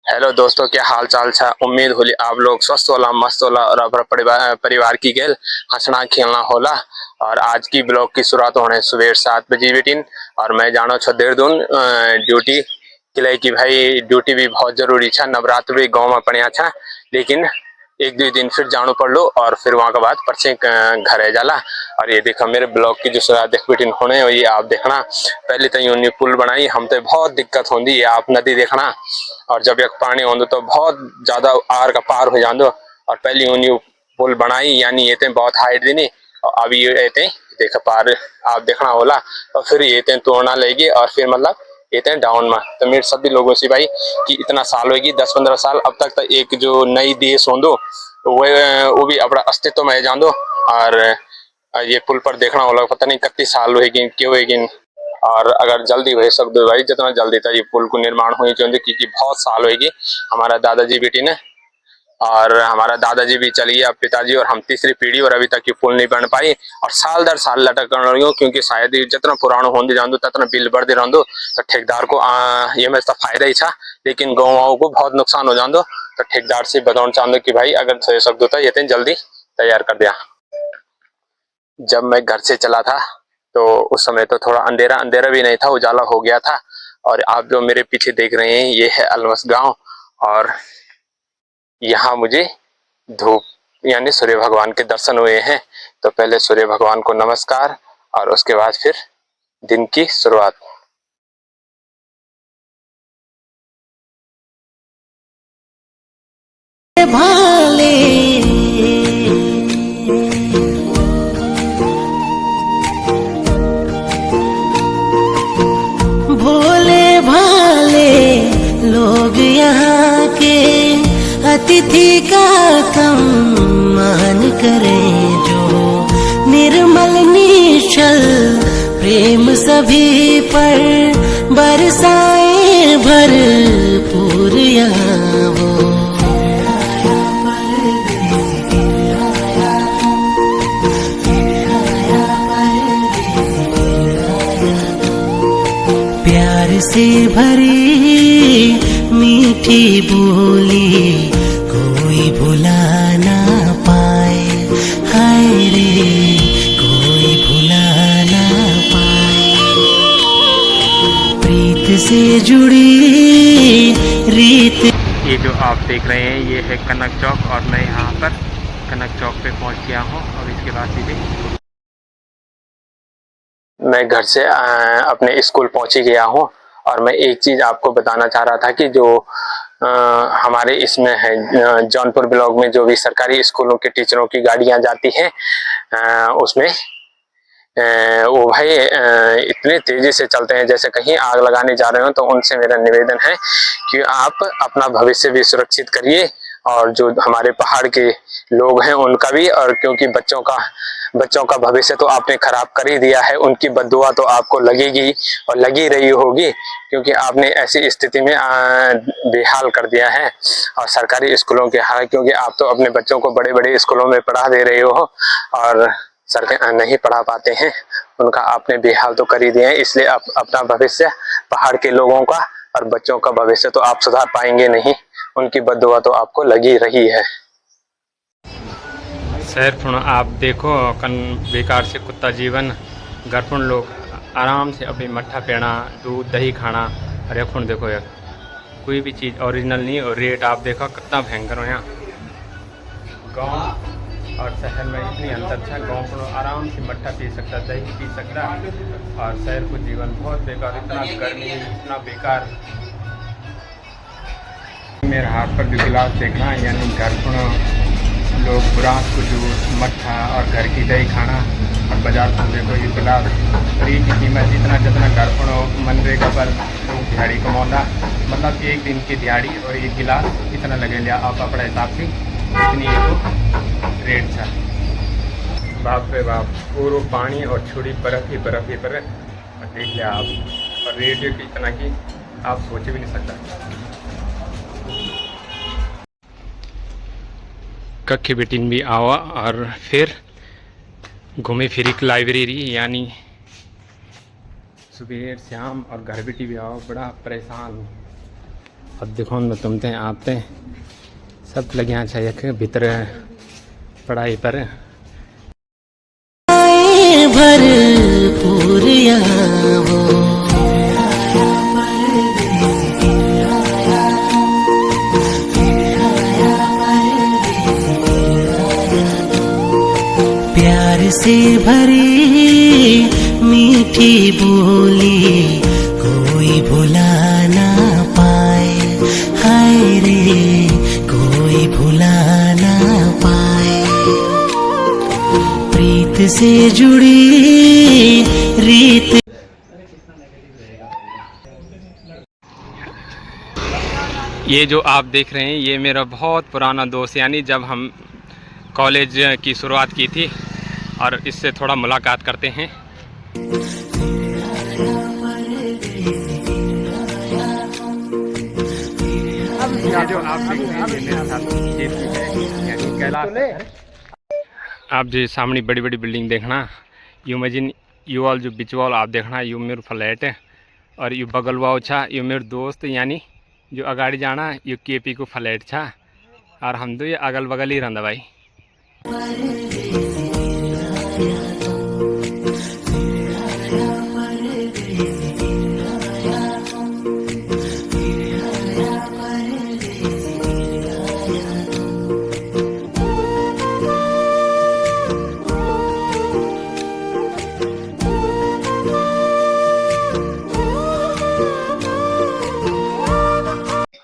Hello दोस्तों, क्या हाल चाल छा। उम्मीद होली आप लोग स्वस्थ होला, मस्त होला और अपना परिवार की गेल हंसना खेलना होला। और आज की ब्लॉग की शुरुआत होने सुबह 7 बजे बेटिन। और मैं जानो छो देहरादून ड्यूटी के लिए कि भाई ड्यूटी भी बहुत जरूरी छा। नवरात्र भी गाँव में पड़िया छा, लेकिन एक दो दिन फिर जानो पड़ लो और फिर वहां के बाद परसे घरे जाला। और ये देखो मेरे ब्लॉग की जो शुरुआत देख बेटिन होने ये आप देखना। पहले तो यूं पुल बनाई हम तो बहुत दिक्कत होती है। आप नदी देखना और जब एक पानी होंदो तो बहुत ज्यादा आर का पार हो जांदो। और पहले यूं पुल बनाई यानी ये ते बहुत हाइट देनी और अभी ये ते देख पार आप देखना होला। और फिर ये ते तोड़ना लेगी और फिर मतलब ये थे डाउन में। तो मेरे सभी लोगों से भाई कि इतना साल होगी 10-15 साल अब तक तो एक जो नई देश होंदो वो भी अपना अस्तित्व में जान दो। और ये पुल पर देखना होगा पता नहीं कितनी साल होगी क्यों होगी। और अगर जल्दी हो सकते भाई जितना जल्दी था ये पुल को निर्माण होनी चाहिए क्योंकि बहुत साल होगी हमारा दादाजी बेटी ने। और हमारा दादाजी भी चली गए, अब पिताजी और हम तीसरी पीढ़ी और अभी तक ये पुल नहीं बन पाई। और साल दर साल लटक रही हो क्योंकि शायद जितना पुराना होते जानो उतना बिल बढ़ते रहो। तो ठेकेदार को ये में फायदा ही था, लेकिन गाँव को बहुत नुकसान हो जातो। तो ठेकेदार से बताना चाहूँ कि भाई अगर हो सकता तो ये जल्दी तैयार कर दिया। जब मैं घर से चला था तो उस समय तो थोड़ा अंधेरा अंधेरा भी नहीं था, उजाला हो गया था। और आप जो मेरे पीछे देख रहे हैं ये है अलमस गांव। और यहाँ मुझे धूप यानी सूर्य भगवान के दर्शन हुए हैं। तो पहले सूर्य भगवान को नमस्कार और उसके बाद फिर दिन की शुरुआत। भाले भोले भाले लोग यहाँ के अतिथि का सम्मान करें, जो निर्मल निश्चल प्रेम सभी पर बरसाए भरपूर यहाँ वो। प्यार से भरी मीठी बोली कोई भुला ना पाए, हाय रे कोई भुला ना पाए। प्रीत से जुड़ी रीत। ये जो आप देख रहे हैं ये है कनक चौक और मैं यहाँ पर कनक चौक पे पहुँच गया हूँ। और इसके बाद सीधे मैं घर से अपने स्कूल पहुँच ही गया हूँ। और मैं एक चीज़ आपको बताना चाह रहा था कि जो हमारे इसमें है जौनपुर ब्लॉक में जो भी सरकारी स्कूलों के टीचरों की गाड़ियाँ जाती हैं उसमें वो भाई इतनी तेजी से चलते हैं जैसे कहीं आग लगाने जा रहे हो। तो उनसे मेरा निवेदन है कि आप अपना भविष्य भी सुरक्षित करिए और जो हमारे पहाड़ के लोग हैं उनका भी। और क्योंकि बच्चों का भविष्य तो आपने खराब कर ही दिया है, उनकी बद्दुआ तो आपको लगेगी और लगी रही होगी क्योंकि आपने ऐसी स्थिति में बेहाल कर दिया है। और सरकारी स्कूलों के हाल क्योंकि आप तो अपने बच्चों को बड़े बड़े स्कूलों में पढ़ा दे रहे हो और सरकार नहीं पढ़ा पाते हैं, उनका आपने बेहाल तो कर ही दिया है। इसलिए आप अपना भविष्य पहाड़ के लोगों का और बच्चों का भविष्य तो आप सुधार पाएंगे नहीं, उनकी बद्दुआ तो आपको लगी रही है। सिर्फ आप देखो कन बेकार से कुत्ता जीवन गरफुण लोग आराम से अपनी मट्ठा पीना दूध दही खाना। अरे खुण देखो यार कोई भी चीज़ ओरिजिनल नहीं और रेट आप देखो कितना भयंकर हो। यहाँ गांव और शहर में इतनी अंतर था। गांव को आराम से मट्ठा पी सकता, दही पी सकता और शहर को जीवन बहुत बेकार, इतना गर्मी इतना बेकार। मेरे हाथ पर जो गिलास देखना यानी घर लोग बुरास को जूस मट्ठा और घर की दही खाना। और बाजार पर देखो ये गिलास और ये की कीमत जितना घर पर मनरेगा पर दिहाड़ी कमाता मतलब एक दिन की दिहाड़ी और एक गिलास कितना लगे लिया आप अपने हिसाब से इतनी ये रेट था। बाप रे बाप पूरा पानी और छुड़ी बर्फ़ ही बर्फ़ और देख लिया आप। और रेट इतना कि आप सोच भी नहीं सकता। कखे बेटिन भी आवा और फिर घूमे फिरी लाइब्रेरी यानी सुबह शाम और घर बेटी भी आओ। बड़ा परेशान अब देखो न तुमते आपते सब लगे अच्छा भीतर पढ़ाई पर भरपूर आवो प्यार से भरी मीठी बोली कोई भुला ना पाए, हाय रे कोई भुला ना पाए। प्रीत से जुड़ी रीत ये जो आप देख रहे हैं ये मेरा बहुत पुराना दोस्त, यानी जब हम कॉलेज की शुरुआत की थी, और इससे थोड़ा मुलाकात करते हैं। ये जो आप देख रहे हैं ये मेरे साथ ये है यानी कैलाश। आप जो सामने बड़ी बड़ी बिल्डिंग देखना, यू इमेजिन यू ऑल जो बिच वॉल आप देखना, यू मेरे फ्लैट है, और यू बगल वाओ छा यू मेरे दोस्त, यानी जो अगाड़ी जाना यू केपी को फ्लैट छा, और हम तो ये अगल बगल ही रहंदा भाई।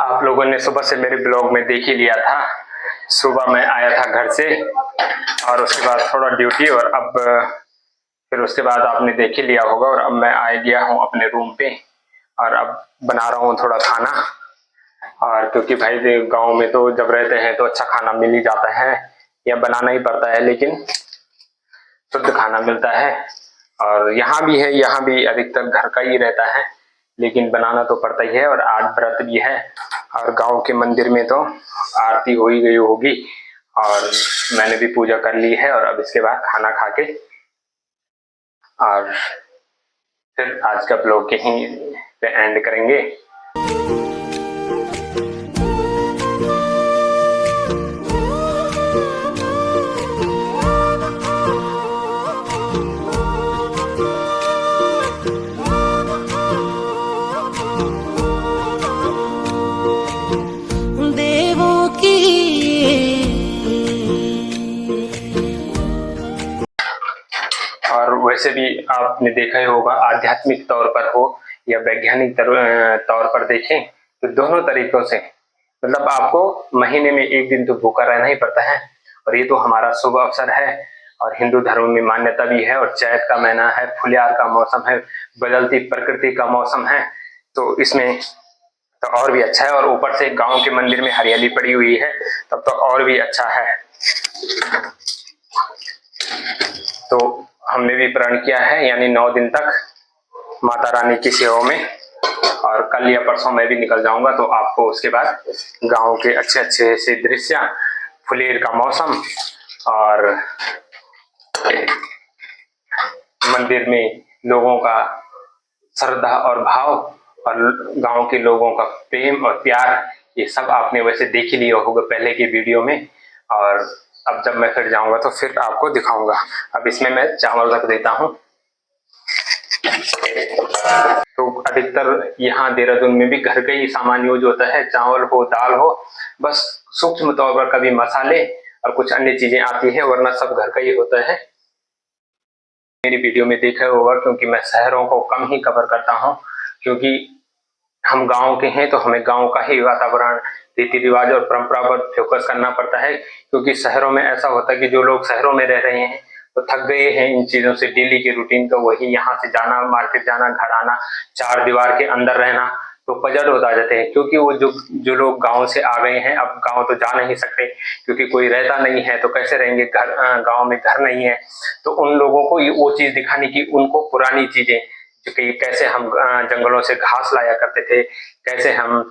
आप लोगों ने सुबह से मेरे ब्लॉग में देख ही लिया था। सुबह मैं आया था घर से और उसके बाद थोड़ा ड्यूटी, और अब फिर उसके बाद आपने देख ही लिया होगा, और अब मैं आ गया हूँ अपने रूम पे, और अब बना रहा हूँ थोड़ा खाना। और क्योंकि भाई गांव में तो जब रहते हैं तो अच्छा खाना मिल ही जाता है, या बनाना ही पड़ता है, लेकिन शुद्ध खाना मिलता है। और यहाँ भी अधिकतर घर का ही रहता है, लेकिन बनाना तो पड़ता ही है। और आज व्रत भी है, और गांव के मंदिर में तो आरती हो ही गई होगी, और मैंने भी पूजा कर ली है। और अब इसके बाद खाना खा के और फिर आज का ब्लॉग यहीं पे एंड करेंगे। देवों की और वैसे भी आपने देखा ही होगा, आध्यात्मिक तौर पर हो या वैज्ञानिक तौर पर देखें तो दोनों तरीकों से, मतलब आपको महीने में एक दिन तो भूखा रहना ही पड़ता है, और ये तो हमारा शुभ अवसर है। और हिंदू धर्म में मान्यता भी है, और चैत का महीना है, फुलियार का मौसम है, बदलती प्रकृति का मौसम है, तो इसमें तो और भी अच्छा है। और ऊपर से गांव के मंदिर में हरियाली पड़ी हुई है, तब तो और भी अच्छा है। तो हमने भी प्रण किया है, यानी 9 दिन तक माता रानी की सेवा में, और कल या परसों मैं भी निकल जाऊंगा, तो आपको उसके बाद गांव के अच्छे अच्छे से दृश्य, फुलेर का मौसम, और मंदिर में लोगों का श्रद्धा और भाव, और गांव के लोगों का प्रेम और प्यार, ये सब आपने वैसे देख ही लिया होगा पहले की वीडियो में। और अब जब मैं फिर जाऊंगा तो फिर आपको दिखाऊंगा। अब इसमें मैं चावल रख देता हूँ। तो अधिकतर यहाँ देहरादून में भी घर का ही सामान यूज होता है, चावल हो, दाल हो, बस सूक्ष्म तौर पर कभी मसाले और कुछ अन्य चीजें आती है, वरना सब घर का ही होता है। मेरी वीडियो में देखा होगा, क्योंकि मैं शहरों को कम ही कवर करता हूँ, क्योंकि हम गांव के हैं तो हमें गांव का ही वातावरण, रीति रिवाज और परंपरा पर फोकस करना पड़ता है। क्योंकि शहरों में ऐसा होता है कि जो लोग शहरों में रह रहे हैं तो थक गए हैं इन चीजों से, डेली के रूटीन का, वही यहाँ से जाना, मार्केट जाना, घर आना, 4 दीवार के अंदर रहना, तो पजल होता जाते हैं। क्योंकि वो जो लोग गांव से आ गए हैं, अब गांव तो जा नहीं सकते क्योंकि कोई रहता नहीं है, तो कैसे रहेंगे, घर गांव में घर नहीं है, तो उन लोगों को ये वो चीज दिखाने की, उनको पुरानी चीजें, कि कैसे हम जंगलों से घास लाया करते थे, कैसे हम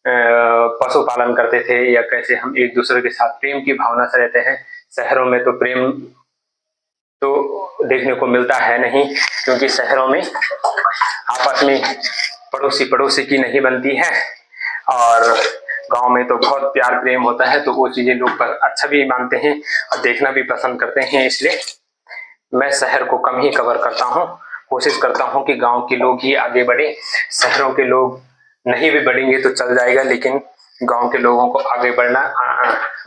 पशुपालन करते थे, या कैसे हम एक दूसरे के साथ प्रेम की भावना से रहते हैं। शहरों में तो प्रेम तो देखने को मिलता है नहीं, क्योंकि शहरों में आपस में पड़ोसी की नहीं बनती है, और गांव में तो बहुत प्यार प्रेम होता है, तो वो चीजें लोग पर अच्छा भी मानते हैं और देखना भी पसंद करते हैं। इसलिए मैं शहर को कम ही कवर करता हूँ। कोशिश करता हूँ कि गांव के लोग ही आगे बढ़े, शहरों के लोग नहीं भी बढ़ेंगे तो चल जाएगा, लेकिन गांव के लोगों को आगे बढ़ना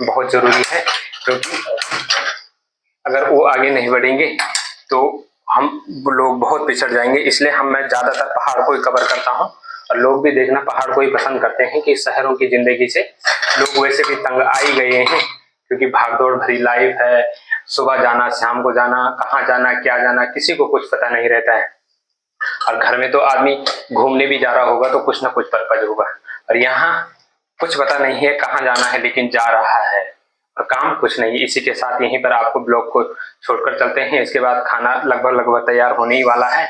बहुत जरूरी है, क्योंकि अगर वो आगे नहीं बढ़ेंगे तो हम लोग बहुत पिछड़ जाएंगे। इसलिए मैं ज्यादातर पहाड़ को ही कवर करता हूँ और लोग भी देखना पहाड़ को ही पसंद करते हैं कि शहरों की जिंदगी से लोग वैसे भी तंग आ ही गए हैं, क्योंकि भागदौड़ भरी लाइफ है। सुबह जाना, शाम को जाना, कहाँ जाना, क्या जाना, किसी को कुछ पता नहीं रहता है। और घर में तो आदमी घूमने भी जा रहा होगा तो कुछ ना कुछ पर्पज होगा, और यहाँ कुछ पता नहीं है कहाँ जाना है, लेकिन जा रहा है और काम कुछ नहीं। इसी के साथ यहीं पर आपको ब्लॉग को छोड़कर चलते हैं। इसके बाद खाना लगभग तैयार होने ही वाला है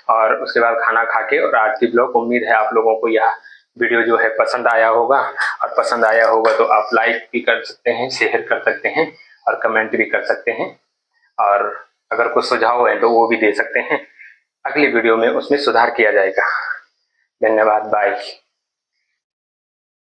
और उसके बाद खाना खा के और आज की ब्लॉग, उम्मीद है आप लोगों को यह वीडियो जो है पसंद आया होगा, और पसंद आया होगा तो आप लाइक भी कर सकते हैं, शेयर कर सकते हैं और कमेंट भी कर सकते हैं, और अगर कुछ सुझाव है तो वो भी दे सकते हैं। अगली वीडियो में उसमें सुधार किया जाएगा। धन्यवाद, बाय।